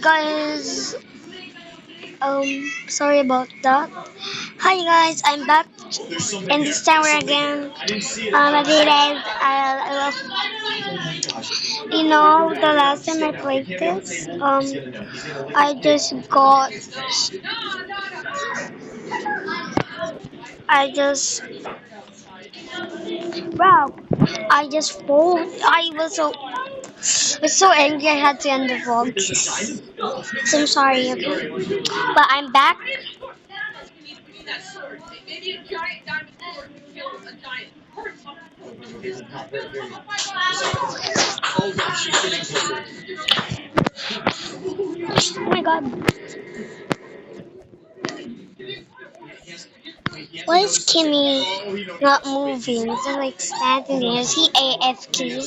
guys, sorry about that. Hi guys, I'm back, and this time we're again. Again, I love. The last time I played this, I just got, I just, wow, I just fall. I was so angry. I had to end the vlog. So I'm sorry, okay, but I'm back. Oh my god. Why is Kimmy not moving? He's like standing there. Is he AFK?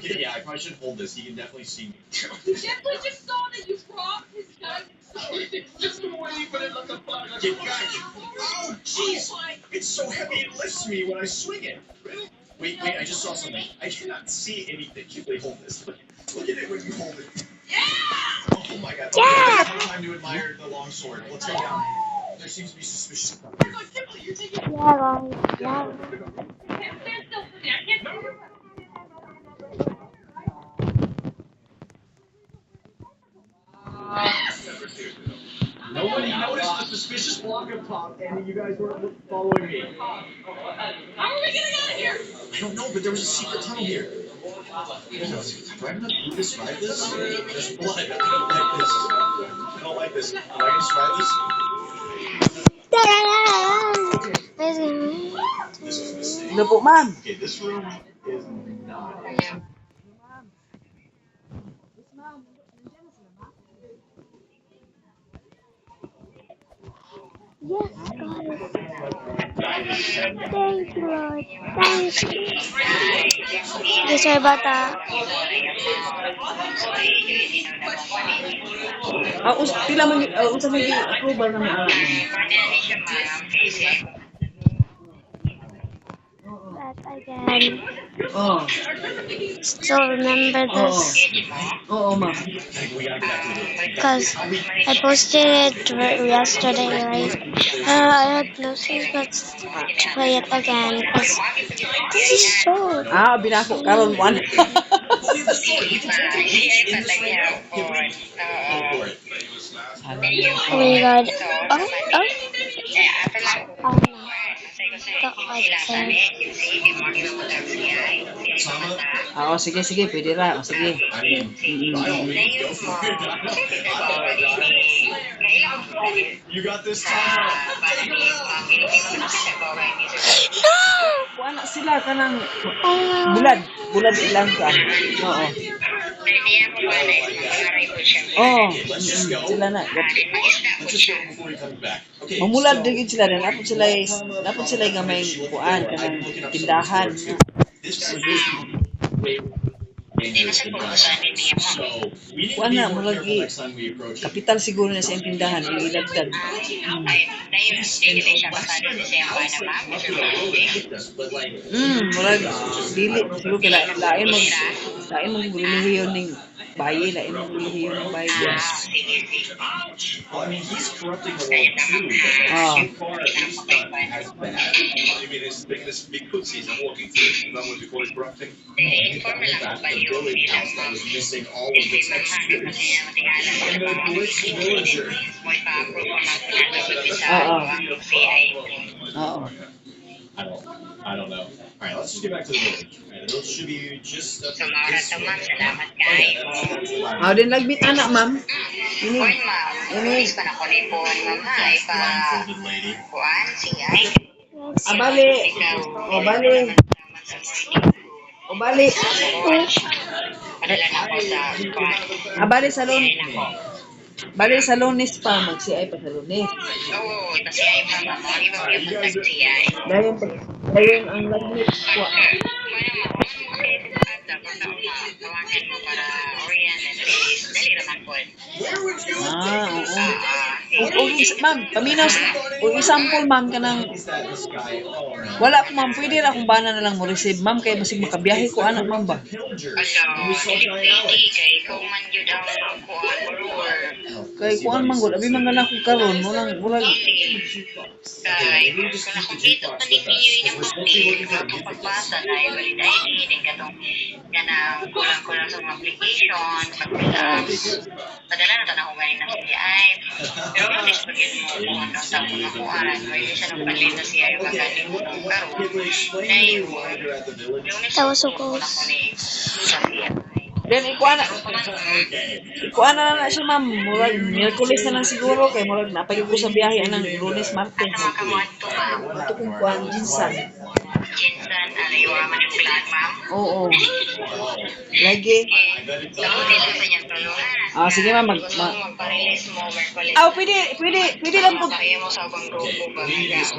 Yeah, I probably should hold this. He can definitely see me. Oh, jeez! It's so heavy it lifts me when I swing it. Wait, I just saw something. I cannot see anything. Wait, hold this. Look at it when you hold it. Oh my god. Okay, I have time to admire the long sword. Let's go down. There seems to be suspicious stuff here. Yeah. Nobody noticed the suspicious block of pop, and you guys weren't following me. How are we getting out of here? I don't know, but there was a secret tunnel here. Do I have enough food to survive this? There's blood. I don't like this. Am I gonna survive this? This was a mistake. Ano po, ma'am? Okay, this room is not. Yes, guys. Thank you, Lord. Thank you. Okay, sorry about that. Pila man unsa may approval na mo? Back again. Oh. Still remember this Oo, ma'am. because I posted it yesterday, right? I had no sense but to play it again because this is so. Binako karon one. Oh my god. Oh. Oh no. Sige, pwede ra. Sige. You got this time. No! Kuana sila kanang Oh no. bulad ilang ka. Oo. Sila na. Let's just go before he comes back. Okay. Mamulad din sila rin. Dapat sila gamay kuan kanang tindahan. Wala mo lagi. Kapital siguro na sa tindahan ilagdag. Murag dili siguro kay lain mo relihiyon ning bayi, lain mo relihiyon ning bayi. Well, I mean, he's corrupting the world too, but so far he's not as bad. You mean this big footsies I'm walking through? Is that what you call it corrupting? That's the village house that was missing all of its extras. And the glitch villager. I don't know. Alright, let's just get back to the village. Alright, the village should be just up this way. Din nagbit anak, ma'am. Ini. Blindfolded lady. Bali. Bali salon. Bali sa Lunes pa, mag-CI pa sa Lunes. Oo, ito si ay pa mo. Iba yung Dayon ang nag-meet ko. Tawagan mo para Orion and release. Dali naman po. Where would you Oo. Ma'am, paminaw, i-sample ma'am ka ng, Is that this guy? Oh no. wala ko ma'am, pwede ra akong bana na lang mo receive ma'am, kaya masig makabiyahe ko anak ma'am ba? Pillagers. Ano, We saw dili Giant pwede Alex. kay ikaw man yun ang kuhan or Kay kuan man gud, abi man na ko karon, murag kay kung nakukita pa ni Piyo yung pagpili, kung pagbasa na yung valid ID, din katong kanang kulang-kulang sa mga application, padala na tanong kung galing ng CBI. Pero kung disbagin mo kung anong tapo na kuhan, or yung siya nung palit na siya yung magaling mo nung karoon, Can we explain na to me yun. why you're at the village? Lunes That was so ako close. ni sa CBI. then ikuan na siya ma'am, murag Miyerkules na lang siguro kay murag napayog ko sa biyahe anang Lunes, Martes. Ano ka mo ato ma'am? Ito kung kuan ginsan. Jinsan, ano yung man yung plan ma'am? Oo. Lagi. Lagot nila sa niyang tuluhan. Ah, sige ma'am, Magpa-release mo, Merkulis. pwede lang po. Kaya mo sa abang grupo ba?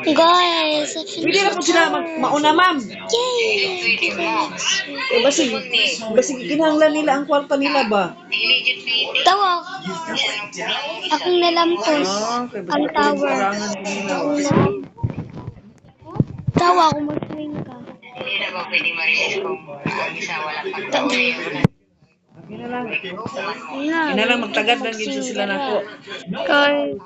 Guys, Pwede lang po sila mauna ma'am. Yay! Pwede mo. Eh basig kinahanglan nila ang kwarta nila ba? Legit pwede. Tawa, akong nalampos. Kay Ang tower. kurangan ko nila. Tawa, kung mag-swing ka. Hindi na ba pwede ma-release kung ang isa wala pang tawin? Ina lang. Na, Ina lang magtagad lang gid sila nako. Guys,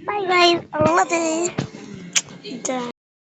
bye guys, I love it.